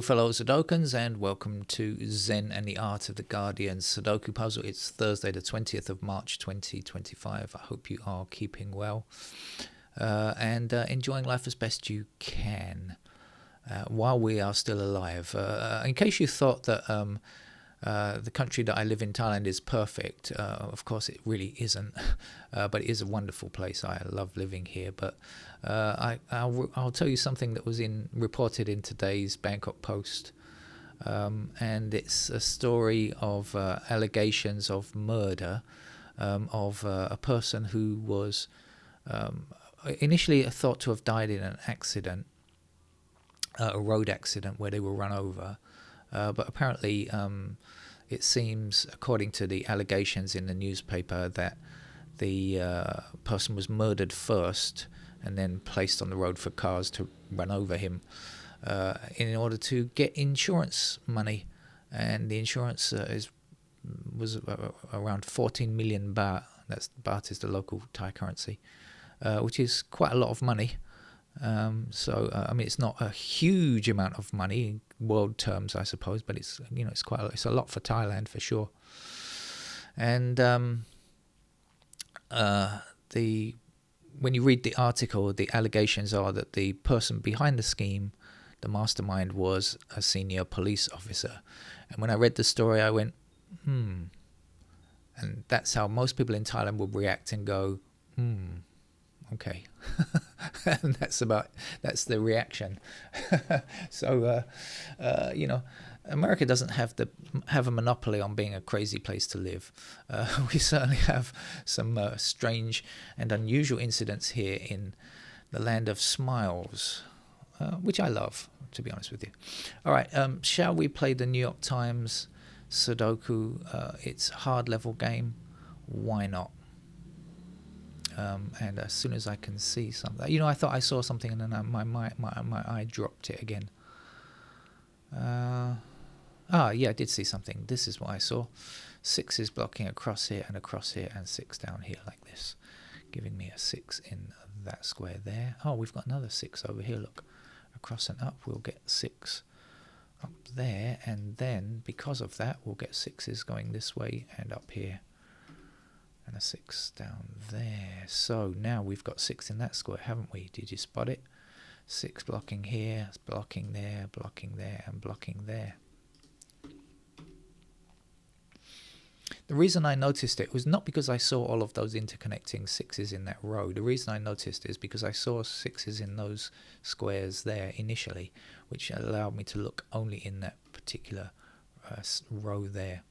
fellow Sudokans, and welcome to Zen and the Art of the Guardian Sudoku Puzzle. It's Thursday, the 20th of March, 2025. I hope you are keeping well and enjoying life as best you can while we are still alive. In case you thought that the country that I live in, Thailand, is perfect, of course it really isn't, but it is a wonderful place. I love living here. But I'll tell you something that was reported in today's Bangkok Post, and it's a story of allegations of murder of a person who was initially thought to have died in an accident, a road accident where they were run over, but apparently it seems, according to the allegations in the newspaper, that the person was murdered first and then placed on the road for cars to run over him in order to get insurance money. And the insurance was around 14 million baht. Baht is the local Thai currency, which is quite a lot of money. So I mean, it's not a huge amount of money in world terms, I suppose, but it's it's a lot for Thailand for sure. And when you read the article, the allegations are that the person behind the scheme, the mastermind, was a senior police officer. And when I read the story, I went, and that's how most people in Thailand will react and go, okay. And that's the reaction. So America doesn't have a monopoly on being a crazy place to live. We certainly have some strange and unusual incidents here in the land of smiles, which I love, to be honest with you. All right, shall we play the New York Times Sudoku? It's a hard level game. Why not? And as soon as I can see something, I thought I saw something, and then my eye dropped it again. Yeah, I did see something. This is what I saw. 6 is blocking across here, and 6 down here like this, giving me a 6 in that square there. Oh, we've got another 6 over here. Look, across and up, we'll get 6 up there, and then because of that, we'll get 6s going this way and up here. And a 6 down there. So now we've got 6 in that square, haven't we? Did you spot it? 6 blocking here, blocking there, and blocking there. The reason I noticed it was not because I saw all of those interconnecting 6s in that row. The reason I noticed it is because I saw 6s in those squares there initially, which allowed me to look only in that particular row there.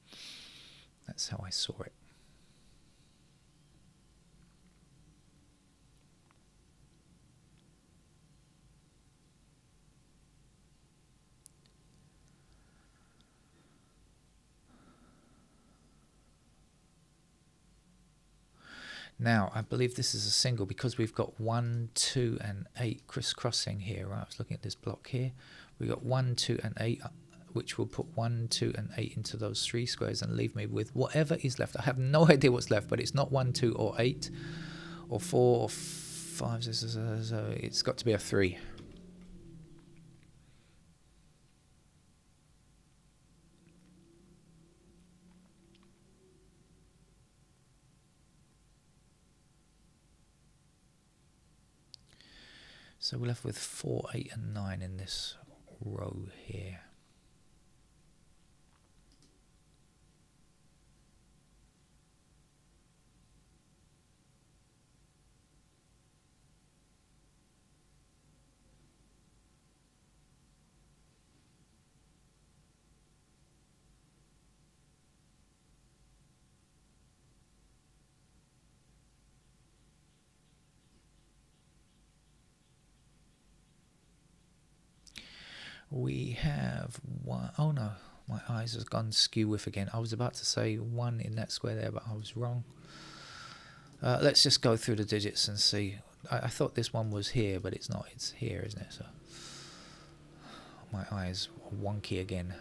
That's how I saw it. Now, I believe this is a single because we've got 1, 2, and 8 crisscrossing here. Right? I was looking at this block here. We've got 1, 2, and 8, which will put 1, 2, and 8 into those 3 squares and leave me with whatever is left. I have no idea what's left, but it's not 1, 2, or 8, or 4, or 5. So it's got to be a 3. So we're left with 4, 8, and 9 in this row here. We have 1. Oh no, my eyes have gone skew with again. I was about to say 1 in that square there, but I was wrong. Let's just go through the digits and see. I thought this one was here, but it's not. It's here, isn't it? So my eyes are wonky again.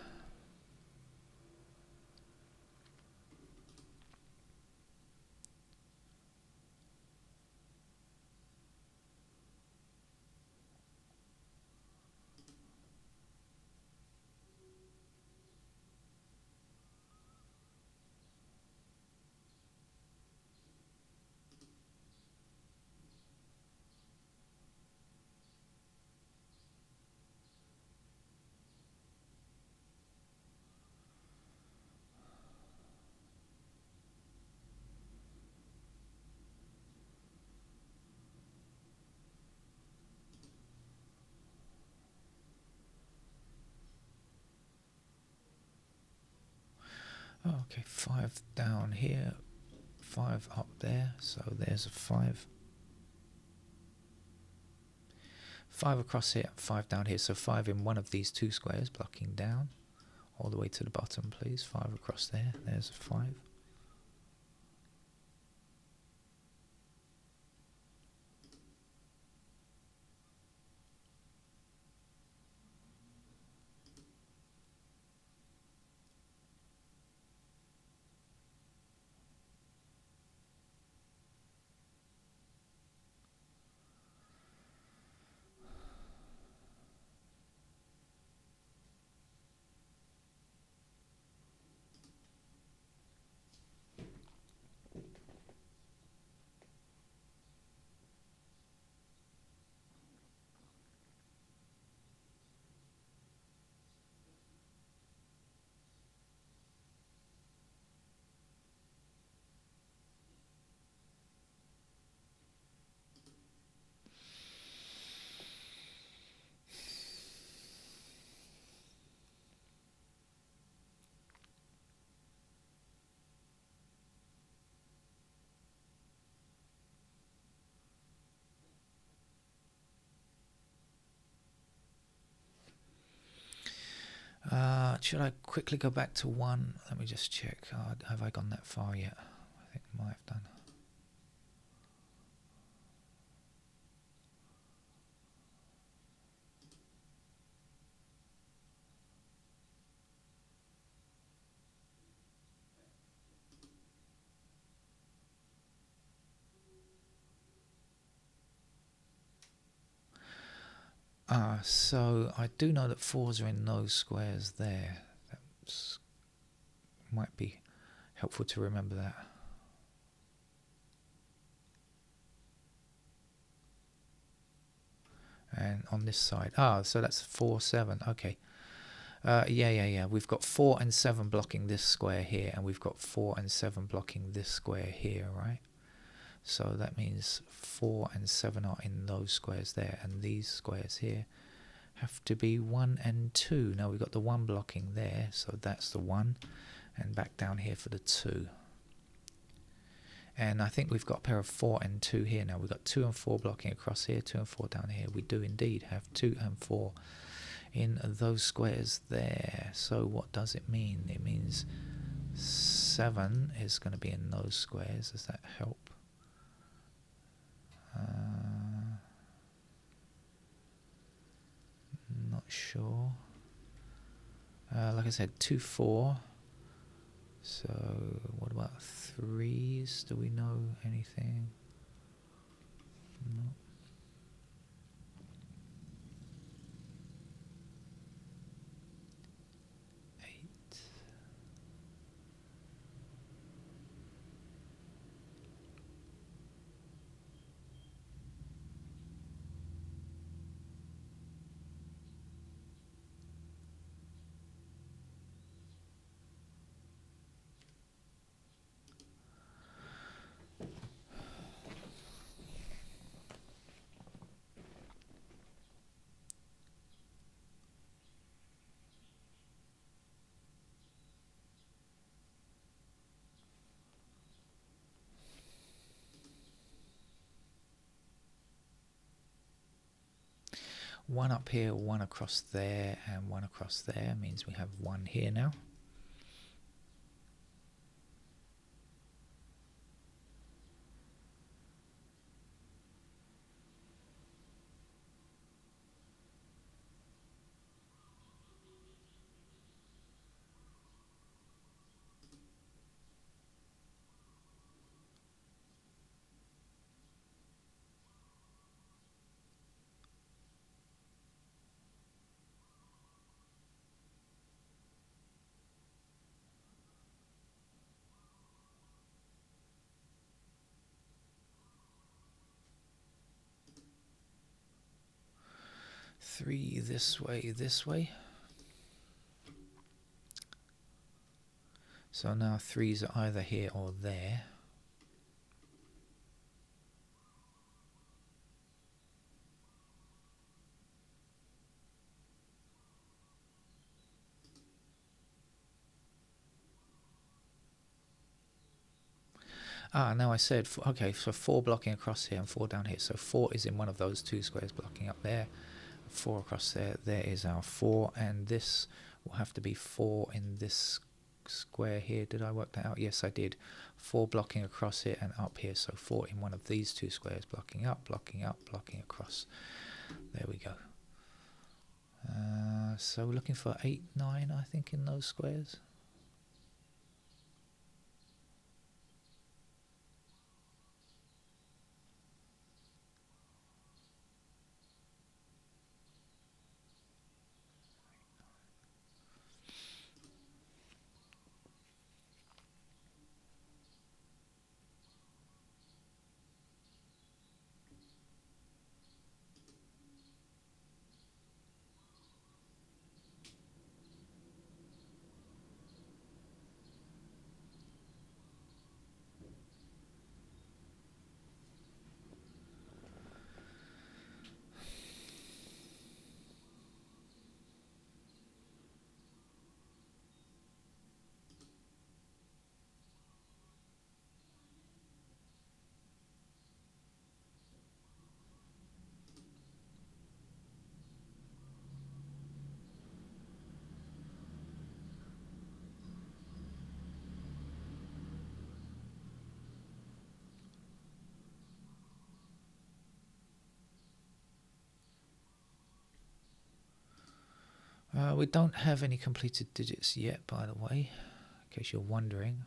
Oh, okay, 5 down here, 5 up there, so there's a 5. 5 across here, 5 down here, so 5 in one of these 2 squares, blocking down. All the way to the bottom, please. 5 across there, there's a 5. Should I quickly go back to 1? Let me just check. Have I gone that far yet? I think I might have done. So I do know that 4s are in those squares there. That might be helpful to remember that. And on this side, so that's 4, 7. Okay. Yeah. We've got 4 and 7 blocking this square here, and we've got 4 and 7 blocking this square here, right? So that means 4 and 7 are in those squares there, and these squares here have to be 1 and 2. Now we've got the 1 blocking there, so that's the 1, and back down here for the 2. And I think we've got a pair of 4 and 2 here now. We've got 2 and 4 blocking across here, 2 and 4 down here. We do indeed have 2 and 4 in those squares there. So what does it mean? It means 7 is going to be in those squares. Does that help? Not sure. Like I said, 2, 4. So what about 3s? Do we know anything? No. One up here, 1 across there, and 1 across there means we have 1 here now. Three this way. So now 3s are either here or there. No, I said, okay, so 4 blocking across here and 4 down here. So 4 is in one of those 2 squares blocking up there. 4 across there. There is our 4. And this will have to be 4 in this square here. Did I work that out? Yes, I did. 4 blocking across here and up here. So 4 in one of these 2 squares blocking up, blocking across. There we go. So we're looking for 8, 9, I think, in those squares. We don't have any completed digits yet, by the way, in case you're wondering.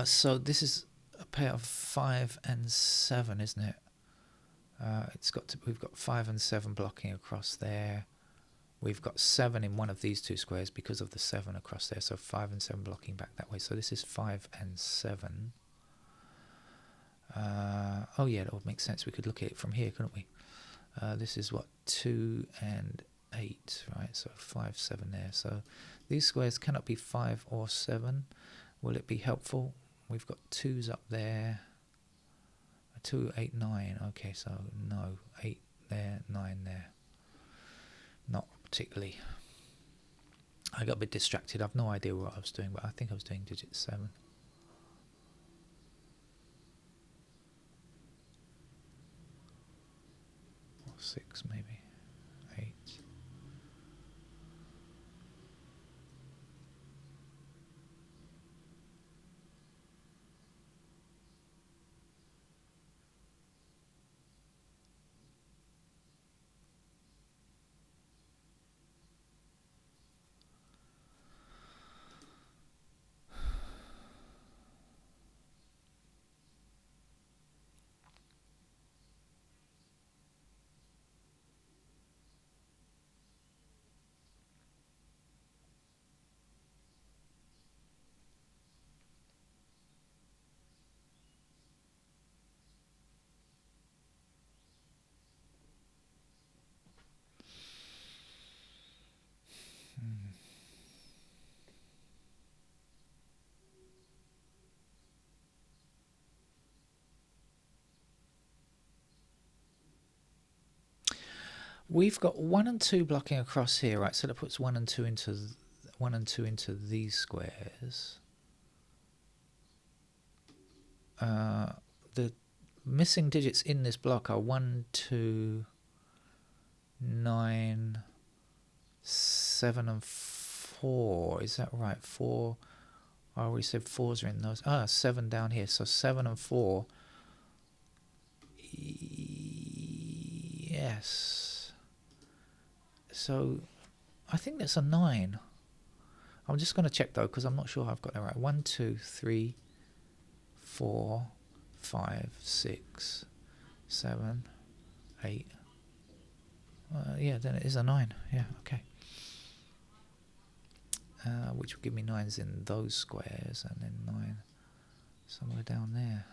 So this is a pair of 5 and 7, isn't it? We've got 5 and 7 blocking across there. We've got 7 in one of these 2 squares because of the 7 across there. So 5 and 7 blocking back that way. So this is 5 and 7. Oh yeah, that would make sense. We could look at it from here, couldn't we? This is what, 2 and 8, right? So 5, 7 there. So these squares cannot be 5 or 7. Will it be helpful? We've got 2's up there. 2, 8, 9. Okay, so no. 8 there, 9 there. Not particularly. I got a bit distracted. I've no idea what I was doing, but I think I was doing digit 7. Or 6 maybe. 8. We've got 1 and 2 blocking across here, right? So that puts 1 and 2 into 1 and 2 into these squares. The missing digits in this block are 1, 2, 9, 7 and 4. Is that right? 4. I already said 4's are in those. 7 down here. So 7 and 4. Yes. So I think that's a 9. I'm just going to check though, because I'm not sure I've got that right. 1, 2, 3, 4, 5, 6, 7, 8. Yeah, then it is a 9. Yeah, okay. Which will give me 9's in those squares, and then 9 somewhere down there.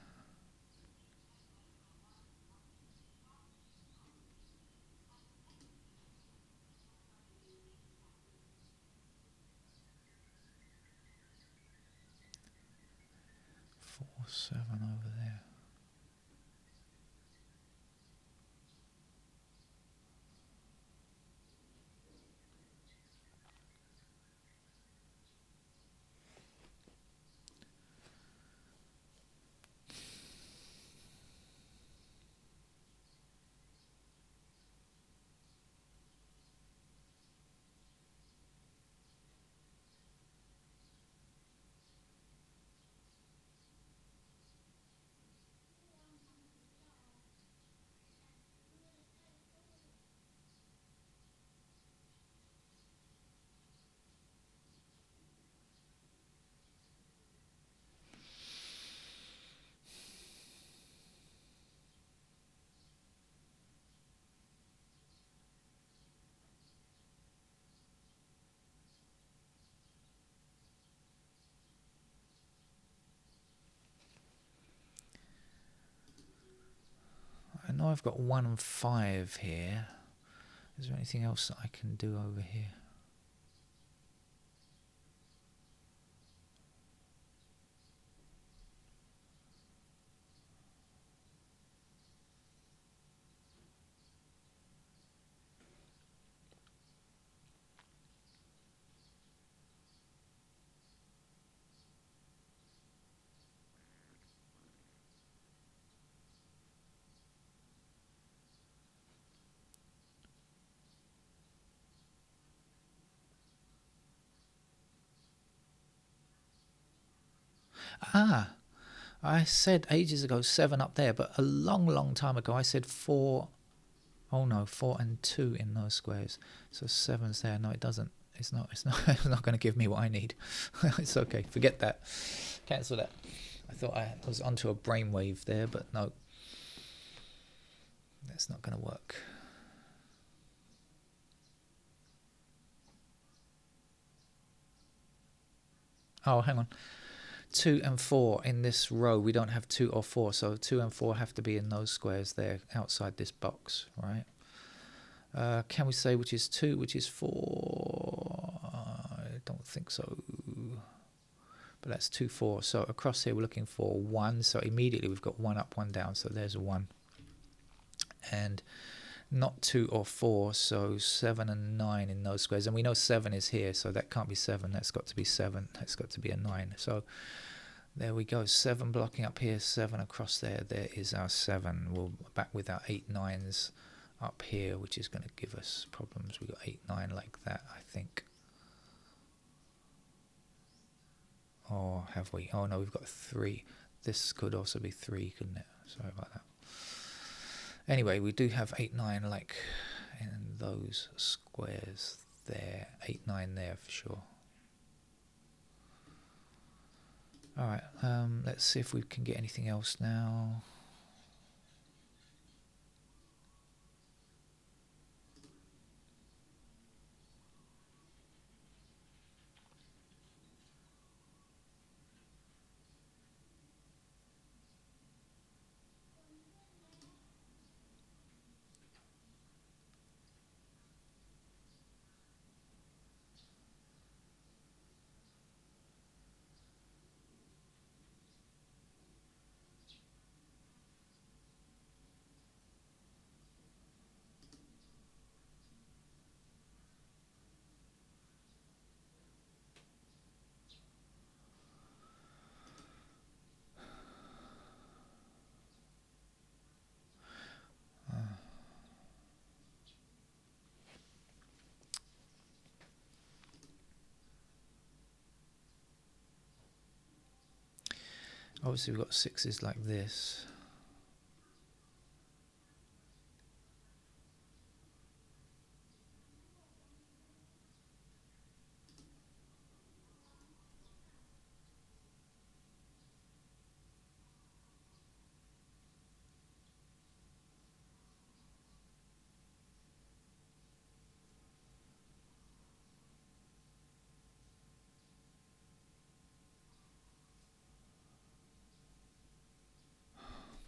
Four, 7 over there. I know I've got 1 and 5 here. Is there anything else that I can do over here? Ah, I said ages ago 7 up there, but a long time ago I said 4. Oh no, 4 and 2 in those squares. So 7's there. No, it doesn't. It's not. It's not going to give me what I need. It's okay. Forget that. Cancel that. I thought I was onto a brainwave there, but no. That's not going to work. Oh, hang on. 2 and 4 in this row. We don't have 2 or 4, so 2 and 4 have to be in those squares there outside this box, right? Can we say which is 2, which is 4? I don't think so. But that's 2, 4. So across here we're looking for 1. So immediately we've got 1 up, 1 down. So there's a 1. And not 2 or 4. So 7 and 9 in those squares. And we know 7 is here. So that can't be 7. That's got to be 7. That's got to be a 9. So there we go. 7 blocking up here. 7 across there. There is our 7. We're back with our 8, 9s up here, which is going to give us problems. We've got 8, 9 like that, I think. Or have we? Oh no, we've got 3. This could also be 3, couldn't it? Sorry about that. Anyway, we do have 8, 9 like in those squares there. 8, 9 there for sure. Alright, let's see if we can get anything else now. Obviously we've got 6s like this.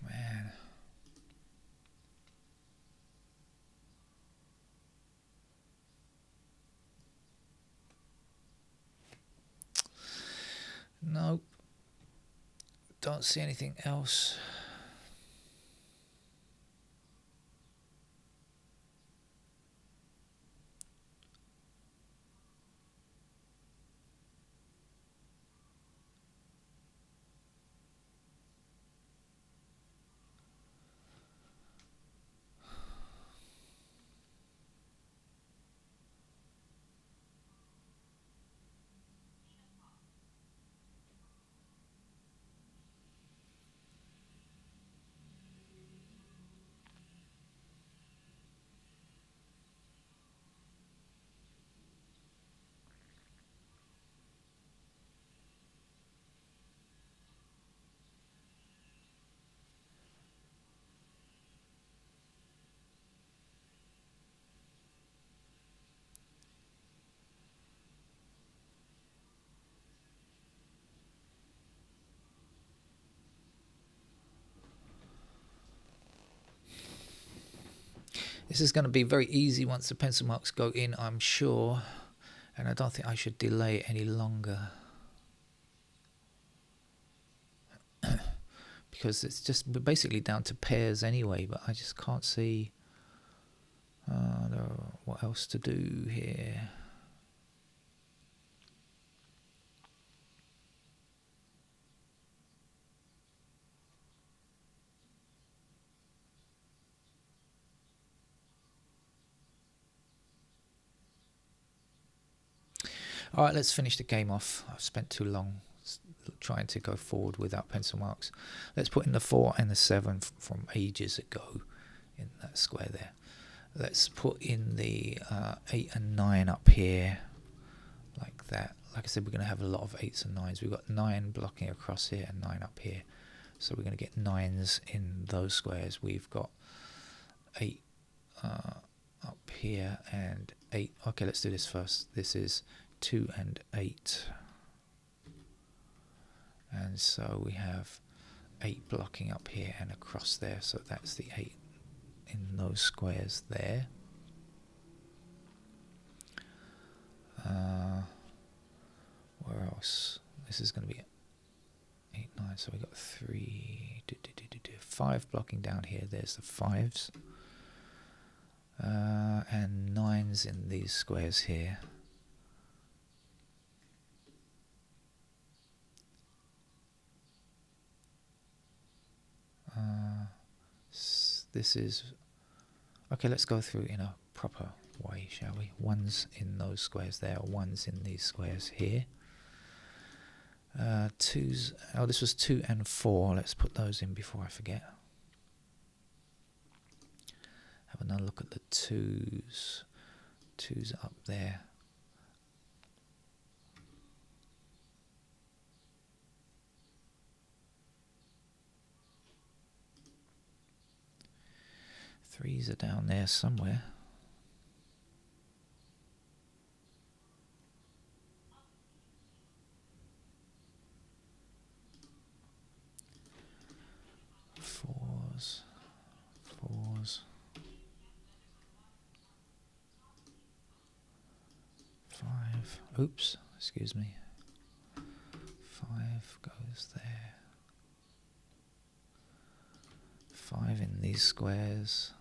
Man. Nope. Don't see anything else. This is going to be very easy once the pencil marks go in, I'm sure. And I don't think I should delay it any longer. Because it's just basically down to pairs anyway, but I just can't see what else to do here. Alright, let's finish the game off. I've spent too long trying to go forward without pencil marks. Let's put in the 4 and the 7 from ages ago in that square there. Let's put in the 8 and 9 up here, like that. Like I said, we're going to have a lot of 8s and 9s. We've got 9 blocking across here and 9 up here. So we're going to get 9s in those squares. We've got 8 up here and 8. Okay, let's do this first. This is 2 and 8. And so we have 8 blocking up here and across there. So that's the 8 in those squares there. Where else? This is going to be 8, 9. So we got 3, 5 blocking down here. There's the 5s. And 9s in these squares here. This is okay. Let's go through in a proper way, shall we? 1s in those squares there, 1s in these squares here. 2s. Oh, this was 2 and 4. Let's put those in before I forget. Have another look at the 2s. 2s up there. Threes are down there somewhere. Fours. 5. Oops, excuse me. 5 goes there. 5 in these squares.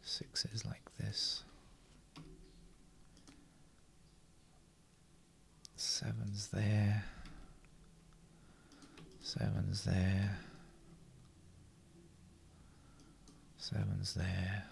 6s like this. 7s there. 7s there. 7s there.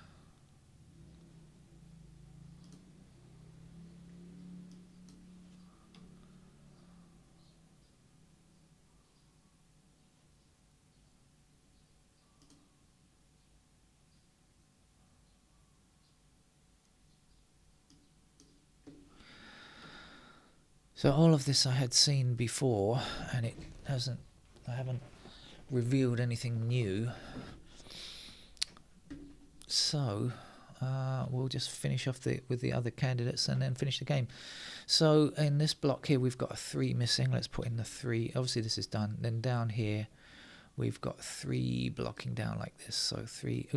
So all of this I had seen before, and I haven't revealed anything new. So we'll just finish off with the other candidates and then finish the game. So in this block here, we've got a 3 missing. Let's put in the 3. Obviously this is done. Then down here, we've got 3 blocking down like this. So 3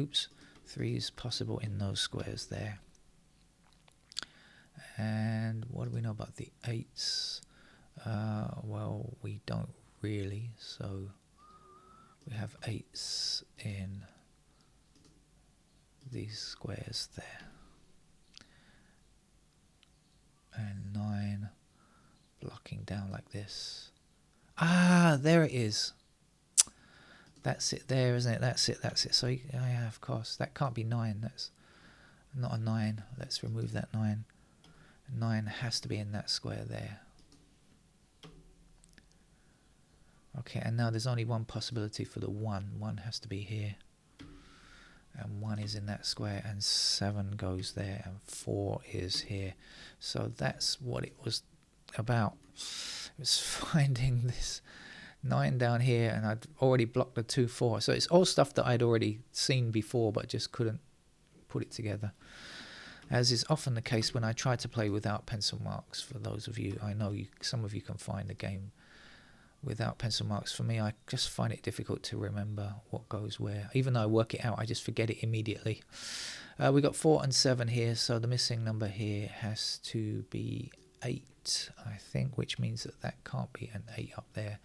is possible in those squares there. And what do we know about the 8s? Well, we don't really. So we have 8s in these squares there. And 9 blocking down like this. Ah, there it is. That's it there, isn't it? That's it. So, yeah, of course. That can't be 9. That's not a 9. Let's remove that 9. 9 has to be in that square there. Okay, and now there's only one possibility for the 1. 1 has to be here. And 1 is in that square, and 7 goes there, and 4 is here. So that's what it was about. It was finding this 9 down here, and I'd already blocked the 2, 4. So it's all stuff that I'd already seen before, but just couldn't put it together. As is often the case when I try to play without pencil marks. For those of you, I know some of you can find the game without pencil marks. For me, I just find it difficult to remember what goes where. Even though I work it out, I just forget it immediately. We got 4 and 7 here, so the missing number here has to be 8, I think, which means that can't be an 8 up there.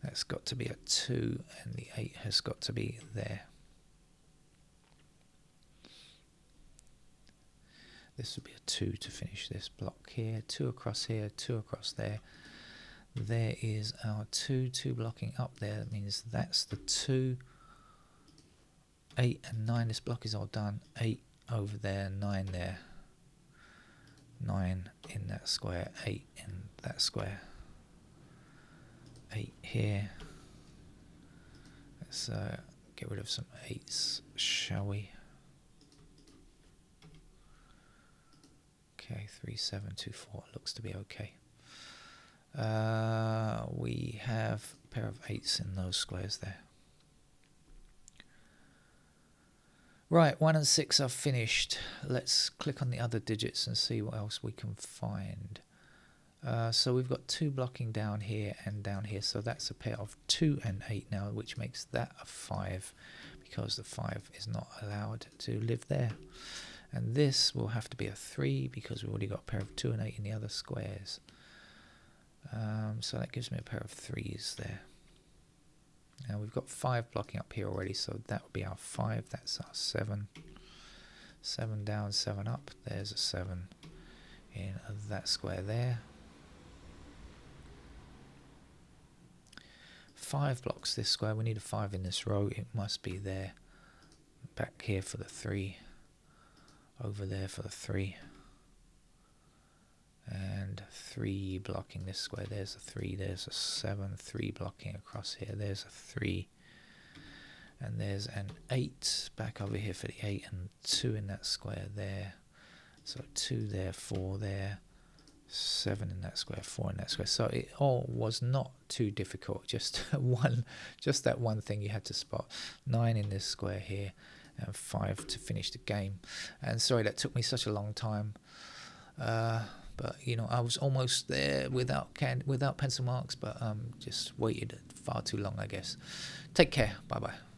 That's got to be a 2, and the 8 has got to be there. This would be a 2 to finish this block here. 2 across here, 2 across there. There is our 2 blocking up there. That means that's the 2. 8 and 9. This block is all done. 8 over there, 9 there. 9 in that square, 8 in that square. 8 here. Let's get rid of some 8s, shall we? Okay, 3, 7, 2, 4 looks to be okay. We have a pair of 8s in those squares there. Right, 1 and 6 are finished. Let's click on the other digits and see what else we can find. So we've got 2 blocking down here and down here, so that's a pair of 2 and 8 now, which makes that a 5, because the 5 is not allowed to live there. And this will have to be a 3, because we've already got a pair of 2 and 8 in the other squares. So that gives me a pair of 3s there. Now we've got 5 blocking up here already, so that would be our 5. That's our 7. 7 down, 7 up. There's a 7 in that square there. 5 blocks this square. We need a 5 in this row. It must be there. Back here for the 3. Over there for the 3. And 3 blocking this square. There's a 3. There's a 7. 3 blocking across here. There's a 3. And there's an 8 back over here for the 8, and 2 in that square there. So 2 there, 4 there, 7 in that square, 4 in that square. So it all was not too difficult. Just that one thing you had to spot. 9 in this square here, and 5 to finish the game. And sorry that took me such a long time. But you know, I was almost there without pencil marks, but just waited far too long, I guess. Take care. Bye bye.